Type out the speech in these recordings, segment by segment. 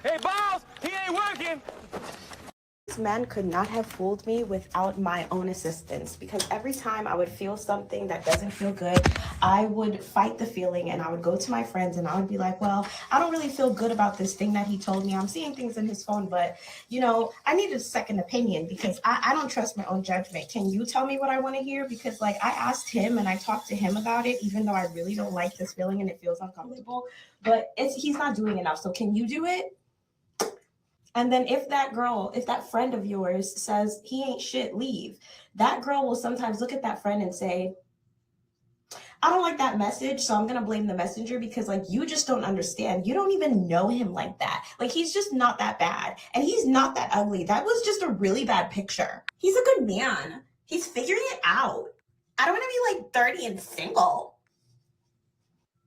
Hey, boss, he ain't working. This man could not have fooled me without my own assistance, because every time I would feel something that doesn't feel good, I would fight the feeling and I would go to my friends and I would be like, well, I don't really feel good about this thing that he told me. I'm seeing things in his phone, but I need a second opinion because I don't trust my own judgment. Can you tell me what I want to hear? Because like I asked him and I talked to him about it, even though I really don't like this feeling and it feels uncomfortable, but he's not doing enough. So can you do it? And then if that friend of yours says he ain't shit, leave. That girl will sometimes look at that friend and say, I don't like that message, so I'm gonna blame the messenger because like you just don't understand. You don't even know him like that. Like he's just not that bad. And he's not that ugly. That was just a really bad picture. He's a good man. He's figuring it out. I don't wanna be like 30 and single.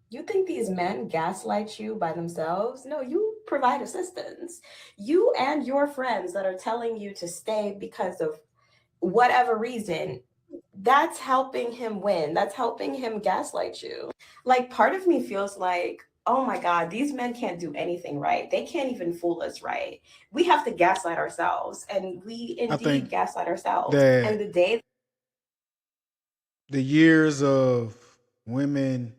You think these men gaslight you by themselves? No, you provide assistance. You and your friends that are telling you to stay because of whatever reason, that's helping him win. That's helping him gaslight you. Like, part of me feels like, oh my God, these men can't do anything right. They can't even fool us right. We have to gaslight ourselves, and we I think indeed gaslight ourselves. And that the day the years of women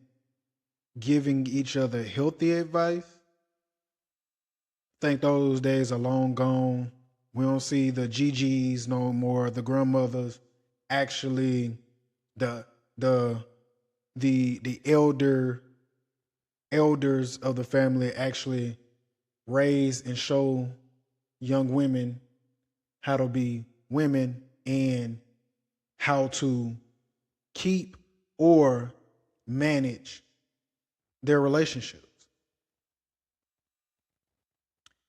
giving each other healthy advice, I think those days are long gone. We don't see the GGs no more, the grandmothers actually the the the elders of the family actually raise and show young women how to be women and how to keep or manage their relationships.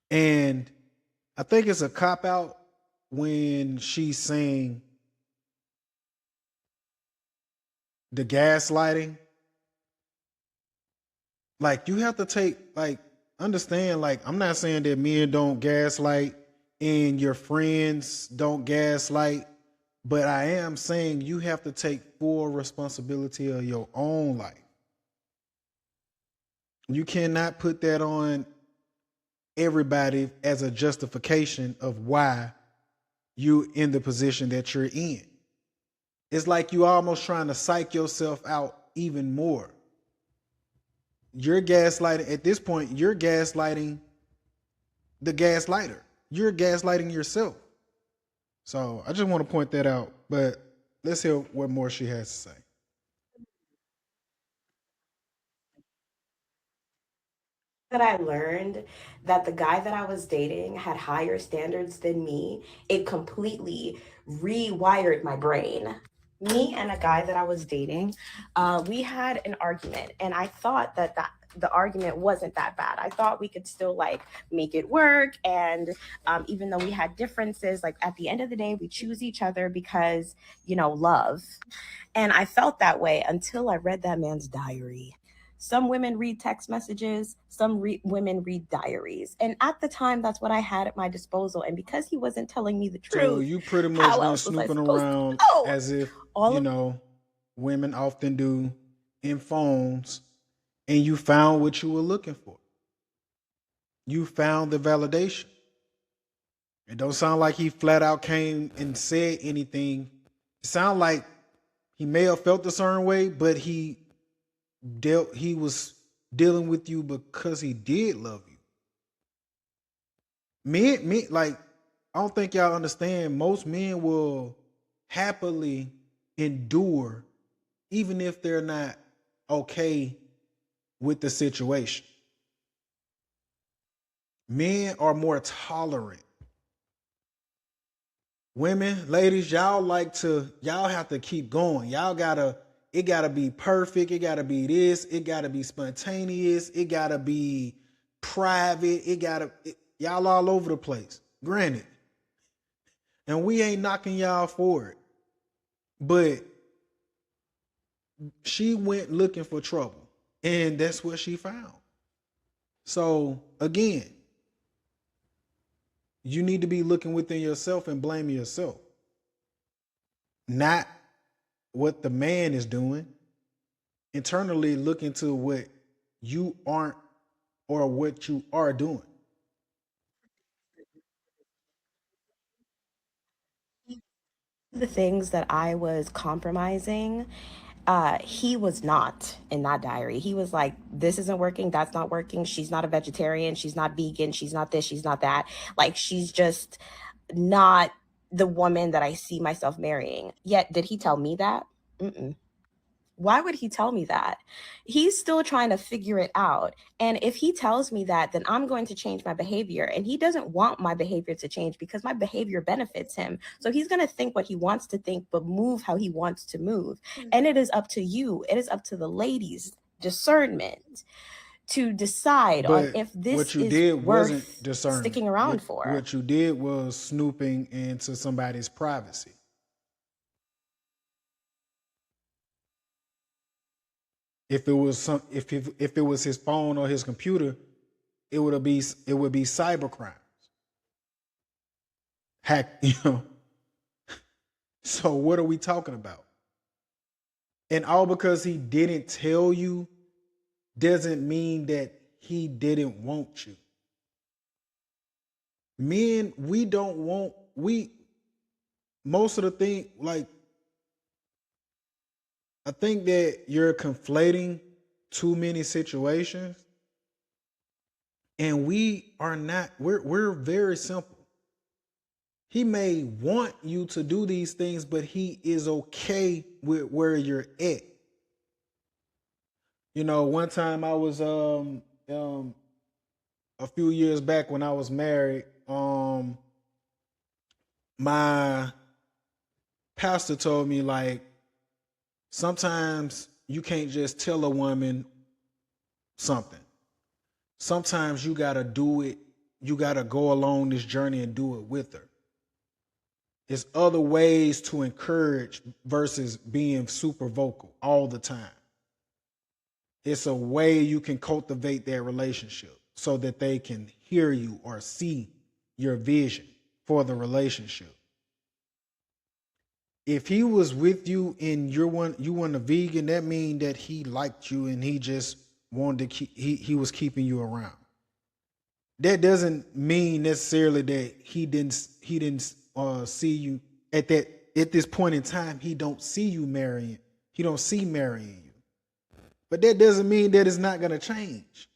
And I think it's a cop out when she's saying the gaslighting. Like you have to take like understand like I'm not saying that men don't gaslight and your friends don't gaslight, but I am saying you have to take full responsibility of your own life. You cannot put that on everybody as a justification of why you in the position that you're in. It's like you almost trying to psych yourself out even more. You're gaslighting at this point, you're gaslighting the gaslighter. You're gaslighting yourself. So I just want to point that out. But let's hear what more she has to say. that I learned that the guy that I was dating had higher standards than me, it completely rewired my brain. Me and a guy that I was dating, we had an argument, and I thought that the argument wasn't that bad. I thought we could still like make it work, and even though we had differences, like at the end of the day, we choose each other because love. And I felt that way until I read that man's diary. Some women read text messages, women read diaries. And at the time, that's what I had at my disposal. And because he wasn't telling me the So truth, you pretty much how went else was I snooping supposed to around know? as if, All you of know, women often do in phones, and you found what you were looking for. You found the validation. It don't sound like he flat out came and said anything. It sound like he may have felt a certain way, but he was dealing with you because he did love you. Like I don't think y'all understand. Most men will happily endure, even if they're not okay with the situation. Men are more tolerant. Women, ladies, y'all have to keep going. It gotta be perfect. It gotta be this. It gotta be spontaneous. It gotta be private. Y'all all over the place. Granted. And we ain't knocking y'all for it. But she went looking for trouble. And that's what she found. So again, you need to be looking within yourself and blaming yourself. Not what the man is doing. Internally look into what you aren't or what you are doing. The things that I was compromising, he was not in that diary. He was like, this isn't working, that's not working. She's not a vegetarian, she's not vegan, she's not this, she's not that. Like, she's just not the woman that I see myself marrying. Yet, did he tell me that? Mm-mm. Why would he tell me that? He's still trying to figure it out. And if he tells me that, then I'm going to change my behavior. And he doesn't want my behavior to change because my behavior benefits him. So he's going to think what he wants to think, but move how he wants to move. And it is up to you, it is up to the ladies' discernment to decide on But if this what you is did wasn't worth discernment. sticking around for. What you did was snooping into somebody's privacy. If it was if it was his phone or his computer, it would be cyber crimes. Hack, So what are we talking about? And all because he didn't tell you doesn't mean that he didn't want you. Men, we don't want most of the thing, like, I think that you're conflating too many situations, and we are not. We're very simple. He may want you to do these things, but he is okay with where you're at. One time I was a few years back when I was married, my pastor told me, like, sometimes you can't just tell a woman something. Sometimes you got to do it. You got to go along this journey and do it with her. There's other ways to encourage versus being super vocal all the time. It's a way you can cultivate that relationship so that they can hear you or see your vision for the relationship. If he was with you and you weren't a vegan, that means that he liked you and he just wanted to he was keeping you around. That doesn't mean necessarily that he didn't see you at this point in time. He don't see you marrying. He don't see marrying you. But that doesn't mean that it's not gonna change.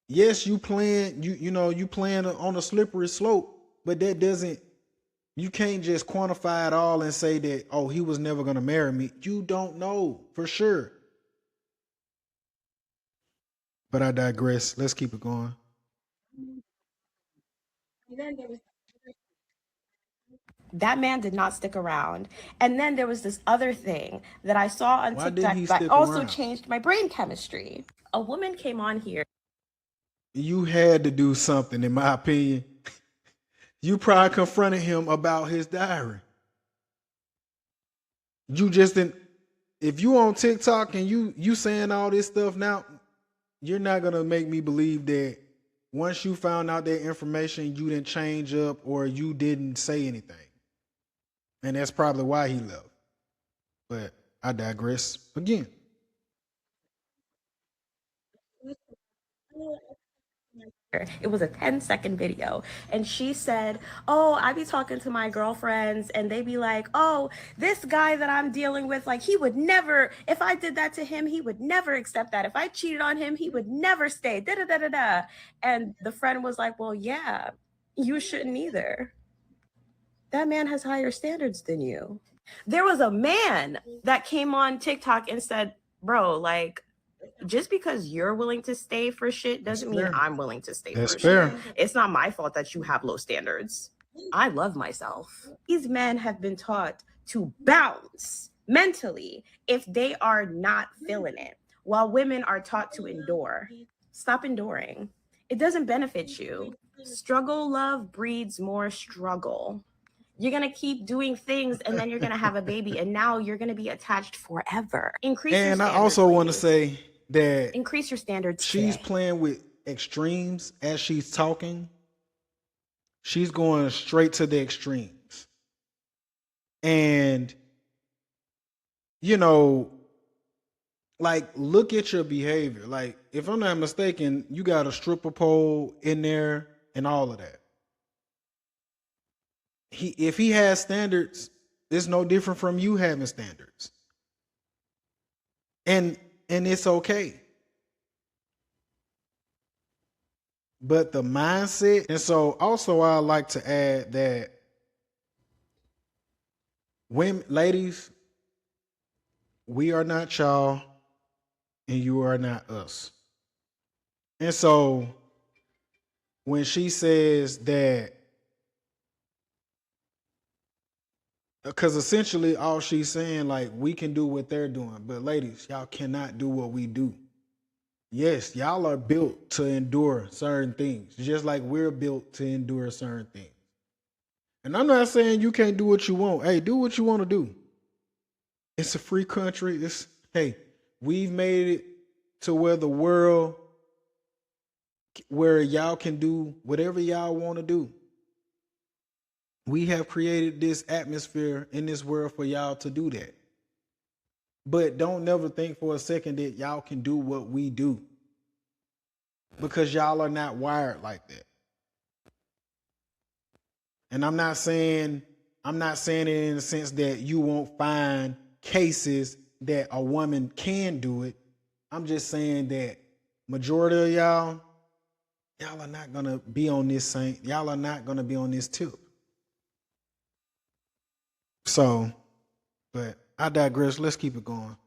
Yes, you playing on a slippery slope, but that doesn't. You can't just quantify it all and say that, oh, he was never gonna marry me. You don't know for sure. But I digress. Let's keep it going. That man did not stick around. And then there was this other thing that I saw on Why didn't he TikTok that stick also around? changed my brain chemistry. A woman came on here. You had to do something, in my opinion. You probably confronted him about his diary. You just didn't. If you on TikTok and you saying all this stuff now, you're not gonna make me believe that once you found out that information, you didn't change up or you didn't say anything. And that's probably why he left. But I digress again. It was a 10-second video. And she said, oh, I be talking to my girlfriends and they be like, oh, this guy that I'm dealing with, like, he would never, if I did that to him, he would never accept that. If I cheated on him, he would never stay. Da da da da da. And the friend was like, well, yeah, you shouldn't either. That man has higher standards than you. There was a man that came on TikTok and said, bro, like, just because you're willing to stay for shit doesn't mean I'm willing to stay for shit. It's not my fault that you have low standards. I love myself. These men have been taught to bounce mentally if they are not feeling it, while women are taught to endure. Stop enduring. It doesn't benefit you. Struggle love breeds more struggle. You're going to keep doing things and then you're going to have a baby and now you're going to be attached forever. Increase your And I standards, also want to ladies. say that Increase your standards she's today. playing with extremes as she's talking. She's going straight to the extremes. And, like, look at your behavior. Like, if I'm not mistaken, you got a stripper pole in there and all of that. if he has standards, it's no different from you having standards. And it's okay. But the mindset, and so also I like to add that women, ladies, we are not y'all and you are not us. And so when she says that, because essentially all she's saying, like, we can do what they're doing, but ladies, y'all cannot do what we do. Yes, y'all are built to endure certain things, just like we're built to endure certain things. And I'm not saying you can't do what you want. Hey, do what you want to do. It's a free country. Hey, we've made it to where the world, where y'all can do whatever y'all want to do. We have created this atmosphere in this world for y'all to do that. But don't never think for a second that y'all can do what we do, because y'all are not wired like that. And I'm not saying it in the sense that you won't find cases that a woman can do it. I'm just saying that majority of y'all are not gonna be on this same. Y'all are not gonna be on this tip. So, but I digress. Let's keep it going.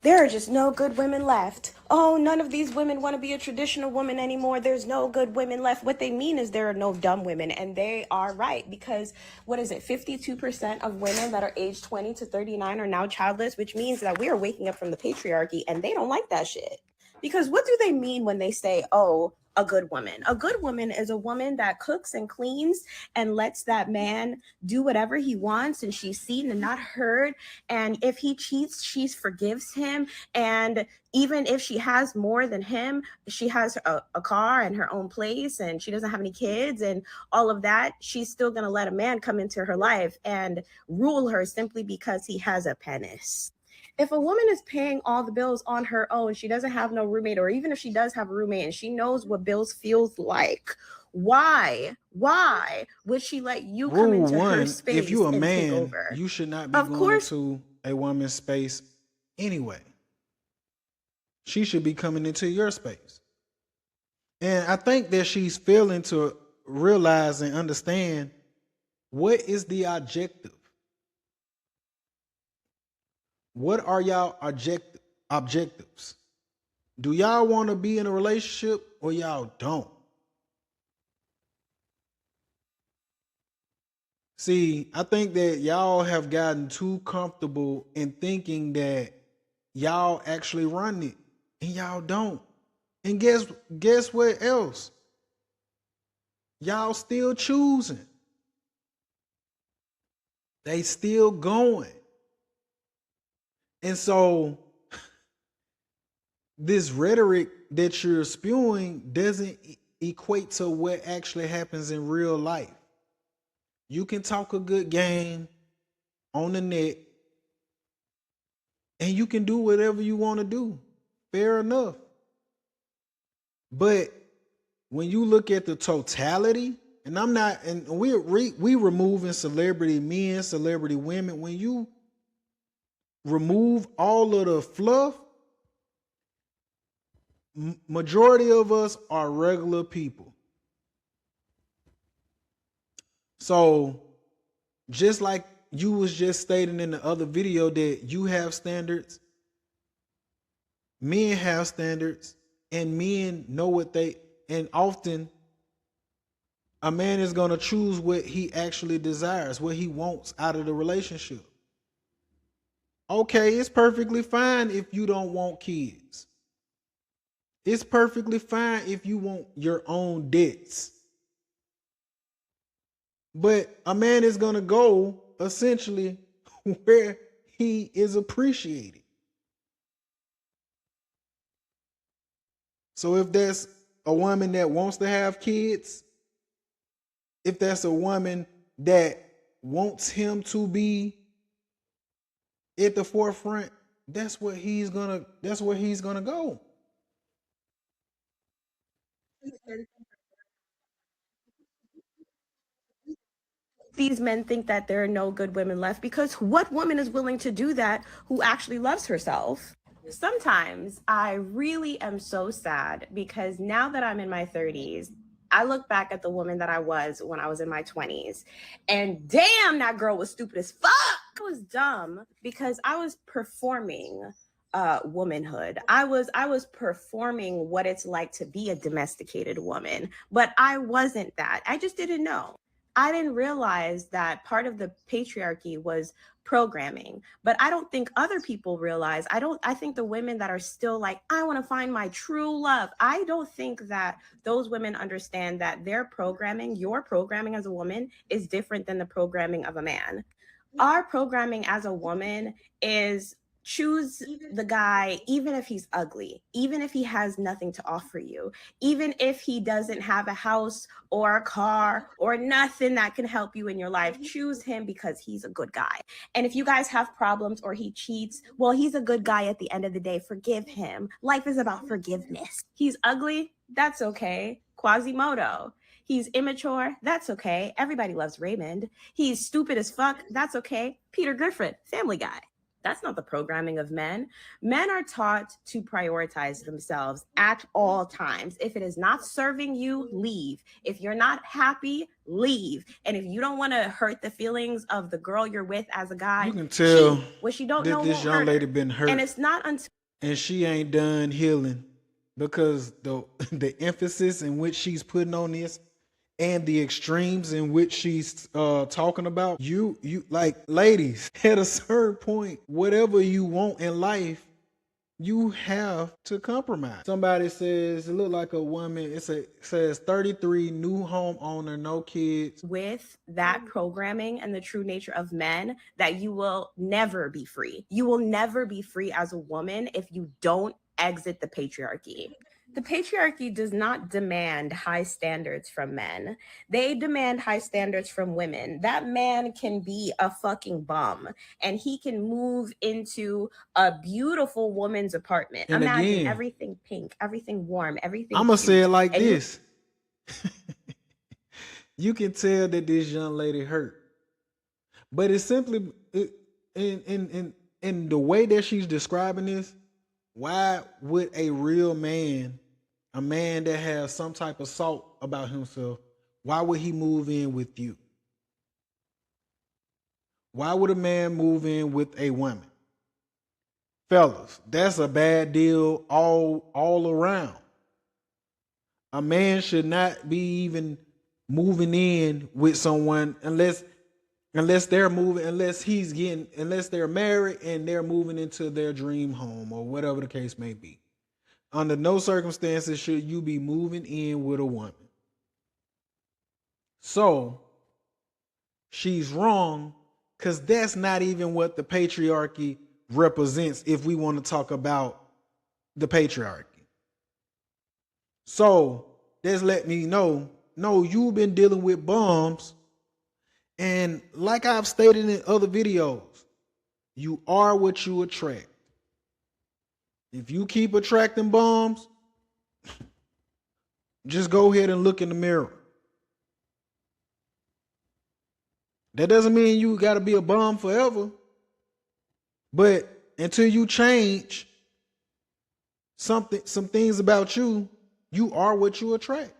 There are just no good women left. Oh, none of these women want to be a traditional woman anymore. There's no good women left. What they mean is there are no dumb women. And they are right, because what is it? 52% of women that are age 20 to 39 are now childless, which means that we are waking up from the patriarchy, and they don't like that shit. Because what do they mean when they say, oh, a good woman? A good woman is a woman that cooks and cleans and lets that man do whatever he wants, and she's seen and not heard. And if he cheats, she forgives him. And even if she has more than him, she has a car and her own place, and she doesn't have any kids and all of that, she's still going to let a man come into her life and rule her simply because he has a penis. If a woman is paying all the bills on her own, she doesn't have no roommate, or even if she does have a roommate and she knows what bills feels like, why would she let you come Rule into her one: if space you a and take man, over? you should not be Of going course. into a woman's space anyway. She should be coming into your space. And I think that she's failing to realize and understand what is the objective. What are y'all objectives? Do y'all want to be in a relationship or y'all don't? See, I think that y'all have gotten too comfortable in thinking that y'all actually run it, and y'all don't. And guess what else? Y'all still choosing. They still going. And so this rhetoric that you're spewing doesn't equate to what actually happens in real life. You can talk a good game on the net and you can do whatever you want to do. Fair enough. But when you look at the totality, and I'm not, and we removing celebrity men, celebrity women. When you remove all of the fluff, majority of us are regular people. So just like you was just stating in the other video that you have standards, men have standards, and men know what they, and often a man is going to choose what he actually desires, what he wants out of the relationship. Okay, it's perfectly fine if you don't want kids. It's perfectly fine if you want your own debts. But a man is going to go essentially where he is appreciated. So if there's a woman that wants to have kids, if that's a woman that wants him to be at the forefront, that's where he's gonna go. these men think that there are no good women left, because what woman is willing to do that who actually loves herself? Sometimes I really am so sad because now that I'm in my 30s, I look back at the woman that I was when I was in my 20s, and damn, that girl was stupid as fuck. I was dumb because I was performing womanhood. I was performing what it's like to be a domesticated woman, but I wasn't that. I just didn't know. I didn't realize that part of the patriarchy was programming. But I don't think other people realize. I think the women that are still like, I want to find my true love, I don't think that those women understand that their programming, your programming as a woman, is different than the programming of a man. Our programming as a woman is choose the guy, even if he's ugly, even if he has nothing to offer you, even if he doesn't have a house or a car or nothing that can help you in your life. Choose him because he's a good guy. And if you guys have problems or he cheats, well, he's a good guy at the end of the day. Forgive him. Life is about forgiveness. He's ugly. That's okay. Quasimodo. He's immature. That's okay. Everybody loves Raymond. He's stupid as fuck. That's okay. Peter Griffin, Family Guy. That's not the programming of men. Men are taught to prioritize themselves at all times. If it is not serving you, leave. If you're not happy, leave. And if you don't want to hurt the feelings of the girl you're with as a guy, you can tell what you don't that know this won't young hurt lady her. been hurt, And it's not until and she ain't done healing, because the emphasis in which she's putting on this and the extremes in which she's talking about, you like, ladies, at a certain point, whatever you want in life, you have to compromise. Somebody says it look like a woman. It says 33, new homeowner, no kids. with that programming and the true nature of men, that you will never be free. You will never be free as a woman if you don't exit the patriarchy. The patriarchy does not demand high standards from men. They demand high standards from women. That man can be a fucking bum and he can move into a beautiful woman's apartment. And imagine again, everything pink, everything warm, everything I'm gonna say it like and this. You can tell that this young lady hurt, but it's simply in the way that she's describing this. Why would a real man, a man that has some type of salt about himself, why would he move in with you? Why would a man move in with a woman? Fellas, that's a bad deal all around. A man should not be even moving in with someone unless they're moving, unless they're married and they're moving into their dream home or whatever the case may be. Under no circumstances should you be moving in with a woman. So she's wrong, because that's not even what the patriarchy represents if we want to talk about the patriarchy. So that's let me know, no, you've been dealing with bums. And like I've stated in other videos, you are what you attract. If you keep attracting bums, just go ahead and look in the mirror. That doesn't mean you got to be a bum forever. But until you change some things about you, you are what you attract.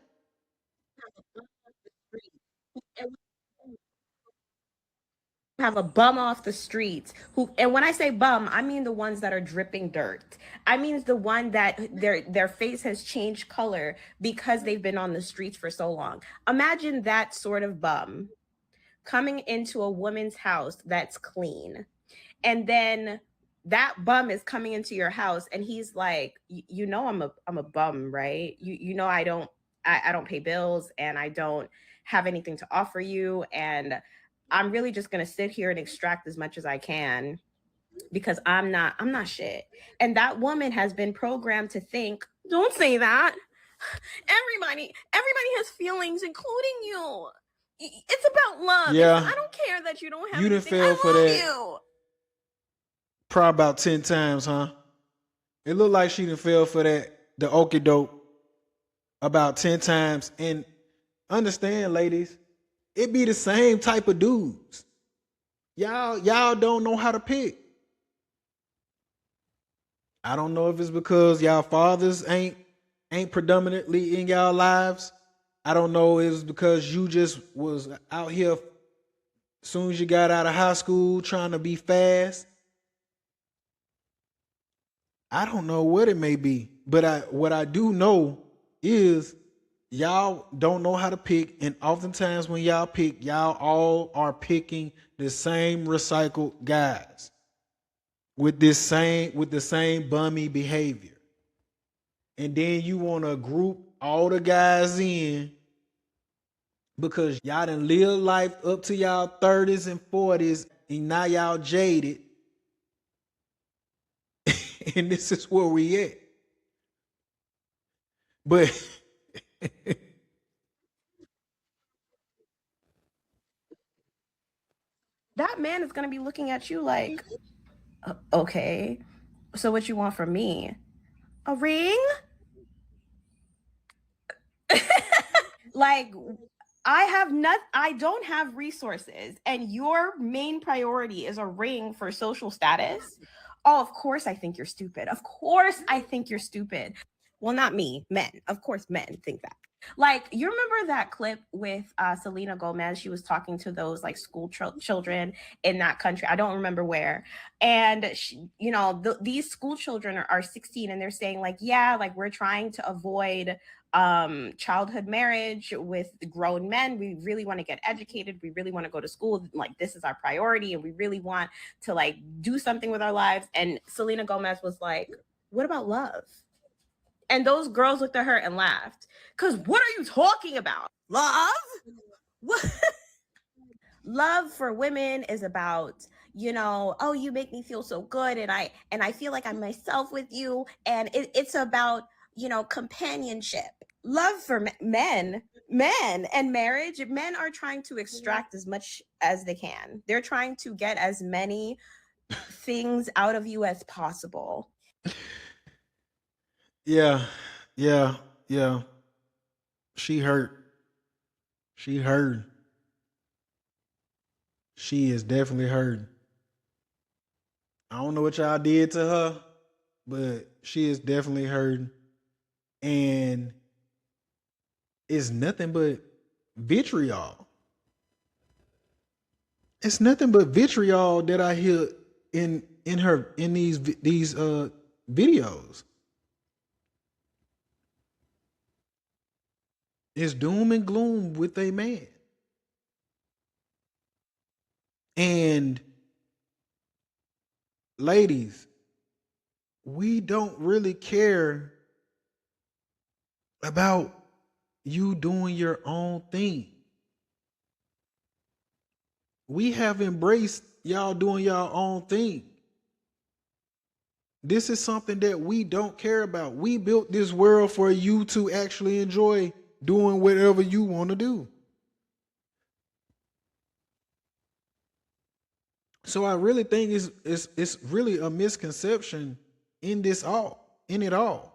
Have a bum off the streets who, and when I say bum, I mean the ones that are dripping dirt. I mean the one that their face has changed color because they've been on the streets for so long. Imagine that sort of bum coming into a woman's house that's clean, and then that bum is coming into your house and he's like, you know, I'm a bum, right? You know, I don't pay bills and I don't have anything to offer you, and I'm really just going to sit here and extract as much as I can because I'm not shit. And that woman has been programmed to think, don't say that. Everybody has feelings, including you. It's about love. Yeah. I don't care that you don't have You done anything. fell I for love that. you. Probably about 10 times, huh? It looked like she done fell for that, the okie doke, about 10 times. And understand, ladies, it be the same type of dudes. Y'all don't know how to pick. I don't know if it's because y'all fathers ain't predominantly in y'all lives. I don't know if it's because you just was out here soon as you got out of high school trying to be fast. I don't know what it may be, but what I do know is y'all don't know how to pick, and oftentimes when y'all pick, y'all all are picking the same recycled guys with the same bummy behavior. And then you want to group all the guys in because y'all done live life up to y'all 30s and 40s, and now y'all jaded. And this is where we at. But That man is going to be looking at you like, okay, so what you want from me? A ring? Like, I don't have resources, and your main priority is a ring for social status. Oh, of course I think you're stupid. Of course I think you're stupid. Well, not me, men. Of course men think that. Like, you remember that clip with Selena Gomez? She was talking to those like school children in that country. I don't remember where. And she, these school children are 16, and they're saying like, yeah, like we're trying to avoid childhood marriage with grown men. We really want to get educated. We really want to go to school. Like, this is our priority, and we really want to like do something with our lives. And Selena Gomez was like, what about love? And those girls looked at her and laughed. Because what are you talking about? Love? What? Love for women is about, oh, you make me feel so good, and I feel like I'm myself with you, and it's about, companionship. Love for men and marriage, men are trying to extract as much as they can. They're trying to get as many things out of you as possible. yeah, yeah, yeah. She hurt. She hurt. She is definitely hurt. I don't know what y'all did to her, but she is definitely hurt. And it's nothing but vitriol. It's nothing but vitriol that I hear in her in these videos. It's doom and gloom with a man. And ladies, we don't really care about you doing your own thing. We have embraced y'all doing your own thing. This is something that we don't care about. We built this world for you to actually enjoy doing whatever you want to do. So I really think it's really a misconception in it all.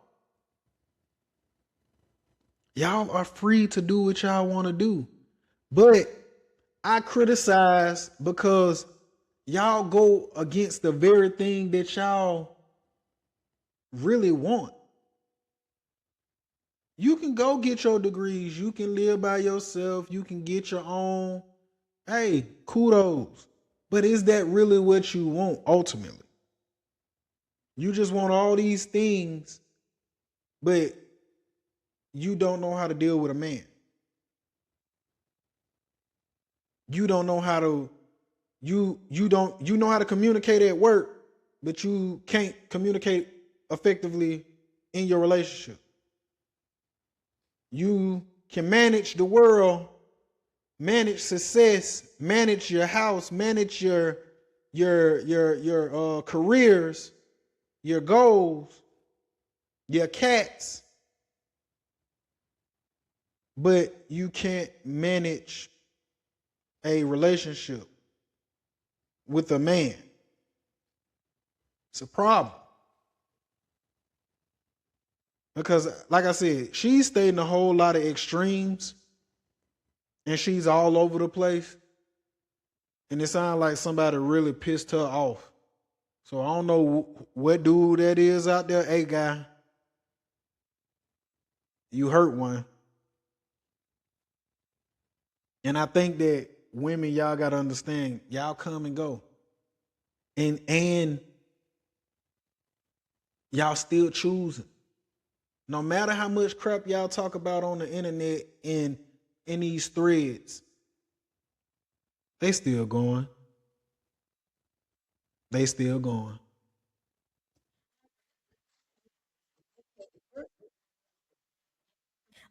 Y'all are free to do what y'all want to do. But I criticize because y'all go against the very thing that y'all really want. You can go get your degrees. You can live by yourself. You can get your own. Hey, kudos. But is that really what you want ultimately? You just want all these things, but you don't know how to deal with a man. You don't know how to you know how to communicate at work, but you can't communicate effectively in your relationship. You can manage the world, manage success, manage your house, manage your careers, your goals, your cats, but you can't manage a relationship with a man. It's a problem. Because, like I said, she's stating a whole lot of extremes. and she's all over the place, and it sounds like somebody really pissed her off. So I don't know what dude that is out there. Hey, guy, you hurt one. And I think that women, y'all got to understand, y'all come and go. And y'all still choosing. No matter how much crap y'all talk about on the internet and in these threads, they still going. They still going.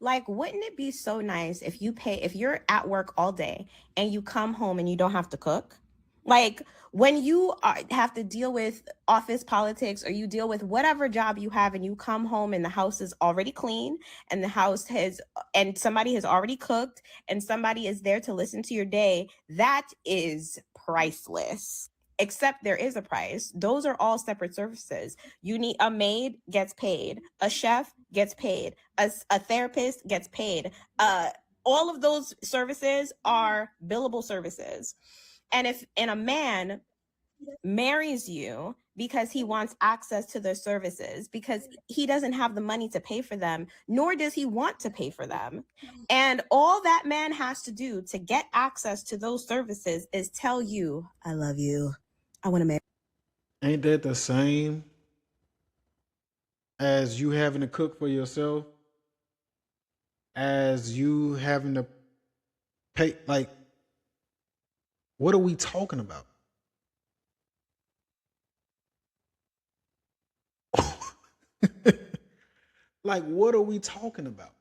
Like, wouldn't it be so nice if you're at work all day and you come home and you don't have to cook? Like, when you have to deal with office politics, or you deal with whatever job you have, and you come home and the house is already clean, and and somebody has already cooked, and somebody is there to listen to your day, that is priceless. Except there is a price. Those are all separate services. You need a maid gets paid, a chef gets paid, a therapist gets paid. All of those services are billable services. And if a man marries you because he wants access to their services, because he doesn't have the money to pay for them, nor does he want to pay for them, and all that man has to do to get access to those services is tell you, I love you, I want to marry. Ain't that the same as you having to cook for yourself, as you having to pay? Like, what are we talking about? Like, what are we talking about?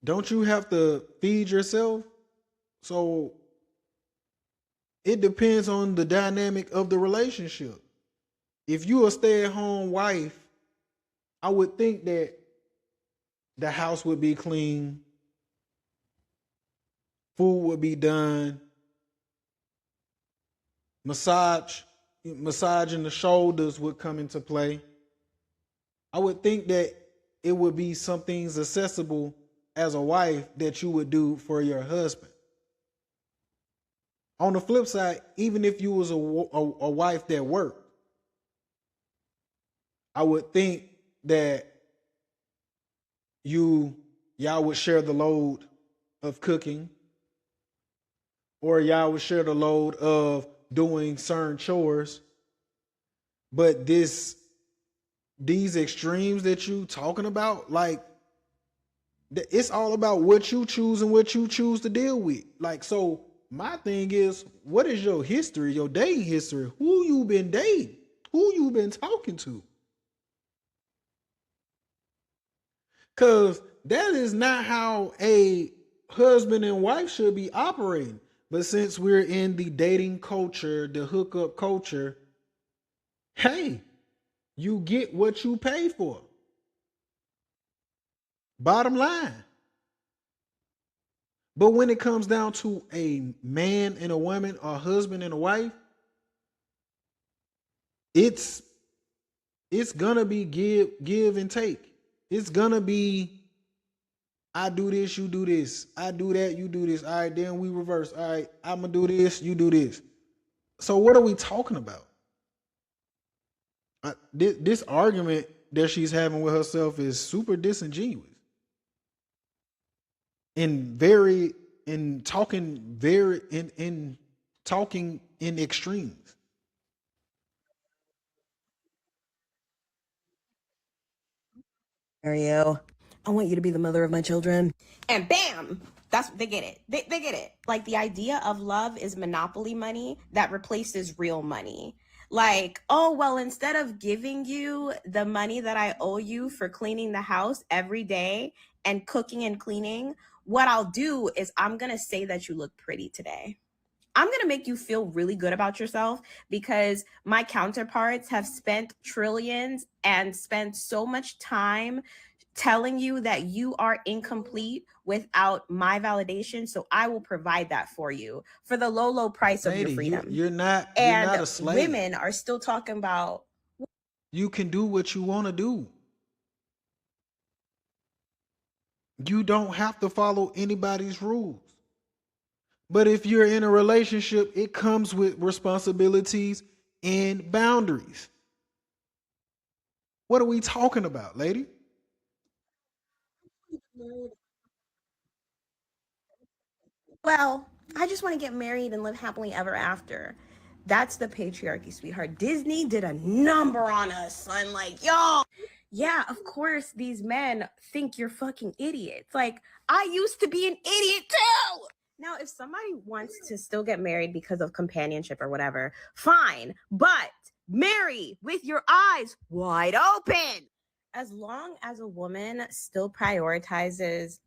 Don't you have to feed yourself? So it depends on the dynamic of the relationship. If you a stay-at-home wife, I would think that the house would be clean, food would be done, massaging the shoulders would come into play. I would think that it would be some things accessible as a wife that you would do for your husband. On the flip side, even if you was a wife that worked, I would think that y'all would share the load of cooking, or y'all would share the load of doing certain chores. But these extremes that you talking about, like, it's all about what you choose and what you choose to deal with. Like, so my thing is, what is your history, your dating history? Who you been dating? Who you been talking to? Because that is not how a husband and wife should be operating. But since we're in the dating culture, the hookup culture, hey, you get what you pay for. Bottom line. But when it comes down to a man and a woman, or a husband and a wife, it's gonna be give and take. It's gonna be, I do this, you do this. I do that, you do this. All right, then we reverse. All right, I'm gonna do this, you do this. So what are we talking about? This argument that she's having with herself is super disingenuous, and talking in extremes. Marry you. I want you to be the mother of my children. And bam! They get it. They get it. Like, the idea of love is monopoly money that replaces real money. Like, oh, well, instead of giving you the money that I owe you for cleaning the house every day and cooking and cleaning, what I'll do is I'm going to say that you look pretty today. I'm going to make you feel really good about yourself, because my counterparts have spent trillions and spent so much time telling you that you are incomplete without my validation. So I will provide that for you for the low price of your freedom. You're not a slave. Women are still talking about, you can do what you want to do. You don't have to follow anybody's rules. But if you're in a relationship, it comes with responsibilities and boundaries. What are we talking about, lady? Well, I just want to get married and live happily ever after. That's the patriarchy, sweetheart. Disney did a number on us, son. Like, yo. Yeah, of course, these men think you're fucking idiots. Like, I used to be an idiot too. Now, if somebody wants to still get married because of companionship or whatever, fine. But marry with your eyes wide open. As long as a woman still prioritizes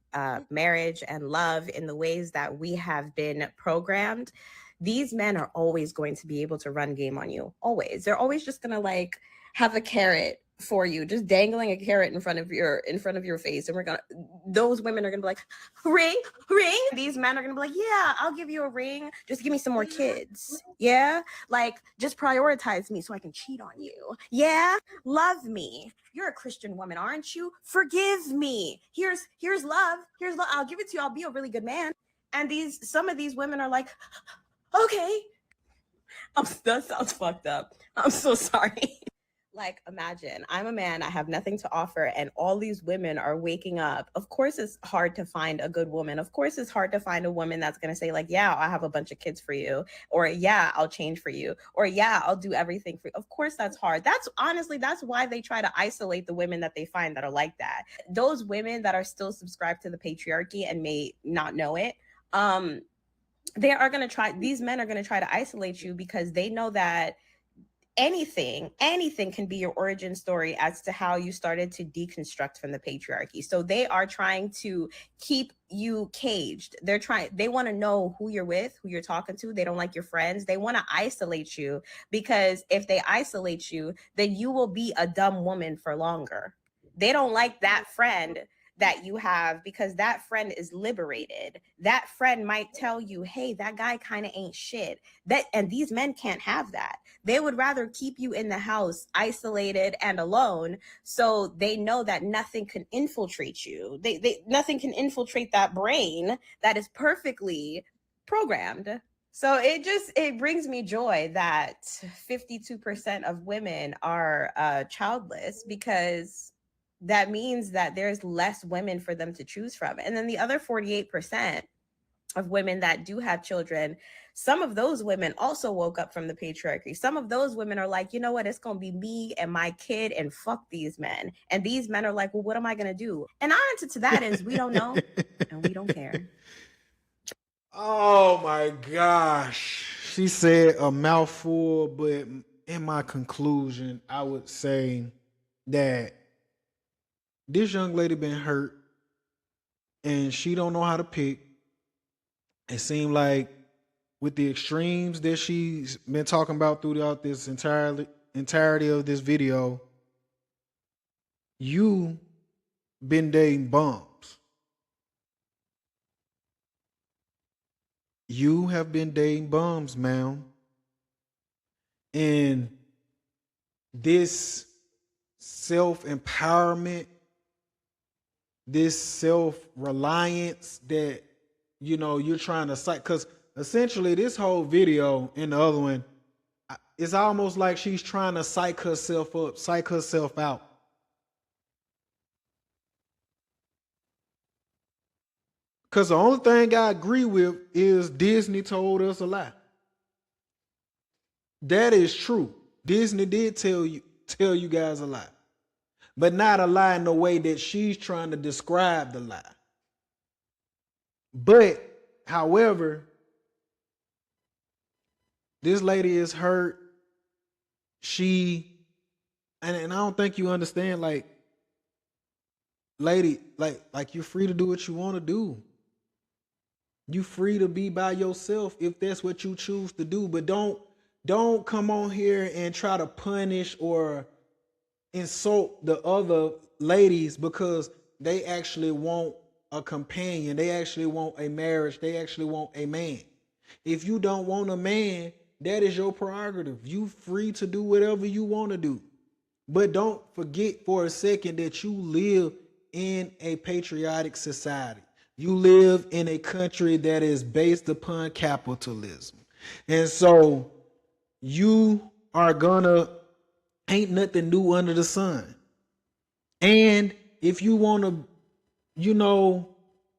marriage and love in the ways that we have been programmed, these men are always going to be able to run game on you. Always. They're always just gonna like have a carrot for you, just dangling a carrot in front of your face. And those women are gonna be like, ring, ring. These men are gonna be like, yeah, I'll give you a ring. Just give me some more kids. Yeah. Like, just prioritize me so I can cheat on you. Yeah. Love me. You're a Christian woman, aren't you? Forgive me. Here's love. Here's love. I'll give it to you. I'll be a really good man. And some of these women are like, okay. That sounds fucked up. I'm so sorry. Like, imagine I'm a man, I have nothing to offer, and all these women are waking up. Of course, it's hard to find a good woman. Of course, it's hard to find a woman that's going to say, like, yeah, I'll have a bunch of kids for you, or yeah, I'll change for you, or yeah, I'll do everything for you. Of course, that's hard. That's why they try to isolate the women that they find that are like that. Those women that are still subscribed to the patriarchy and may not know it, these men are going to try to isolate you because they know that anything can be your origin story as to how you started to deconstruct from the patriarchy. So they are trying to keep you caged. They want to know who you're with, who you're talking to. They don't like your friends. They want to isolate you because if they isolate you, then you will be a dumb woman for longer. They don't like that friend that you have because that friend is liberated. That friend might tell you, hey, that guy kind of ain't shit. And these men can't have that. They would rather keep you in the house isolated and alone so they know that nothing can infiltrate you. Nothing can infiltrate that brain that is perfectly programmed. So it brings me joy that 52% of women are childless, because that means that there's less women for them to choose from. And then the other 48% of women that do have children, some of those women also woke up from the patriarchy. Some of those women are like, you know what, it's going to be me and my kid and fuck these men. And these men are like, well, what am I going to do? And our answer to that is we don't know and we don't care. Oh my gosh. She said a mouthful, but in my conclusion, I would say that this young lady been hurt and she don't know how to pick. It seemed like with the extremes that she's been talking about throughout this entirety of this video, you been dating bums. You have been dating bums, ma'am. And this self-empowerment, this self-reliance that, you're trying to cite, because essentially this whole video and the other one, it's almost like she's trying to psych herself up, psych herself out. Because the only thing I agree with is Disney told us a lie. That is true. Disney did tell you guys a lie. But not a lie in the way that she's trying to describe the lie. But, however, this lady is hurt. And I don't think you understand, like, lady, like you're free to do what you want to do. You free to be by yourself if that's what you choose to do. But don't come on here and try to punish or insult the other ladies because they actually want a companion. They actually want a marriage. They actually want a man. If you don't want a man, that is your prerogative. You free to do whatever you want to do. But don't forget for a second that you live in a patriotic society. You live in a country that is based upon capitalism. And so you are gonna, ain't nothing new under the sun. And if you want to,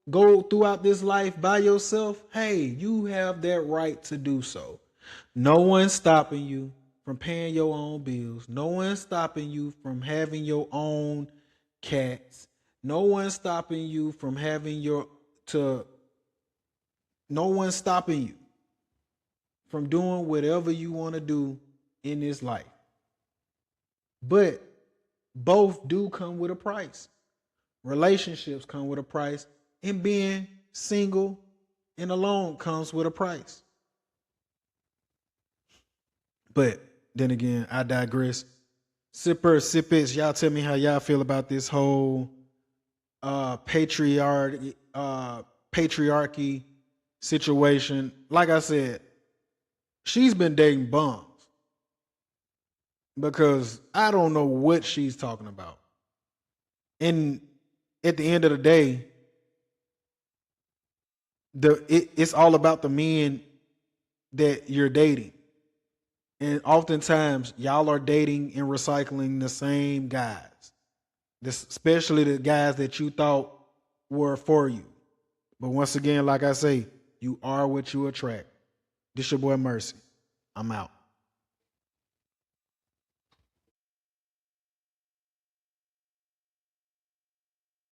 go throughout this life by yourself, hey, you have that right to do so. No one's stopping you from paying your own bills. No one's stopping you from having your own cats. No one's stopping you from no one's stopping you from doing whatever you want to do in this life. But both do come with a price. Relationships come with a price, and being single and alone comes with a price. But then again, I digress. Sippers, y'all tell me how y'all feel about this whole patriarchy situation. Like I said, she's been dating bums because I don't know what she's talking about. And at the end of the day, it's all about the men that you're dating. And oftentimes, y'all are dating and recycling the same guys, especially the guys that you thought were for you. But once again, like I say, you are what you attract. This your boy Mercy. I'm out.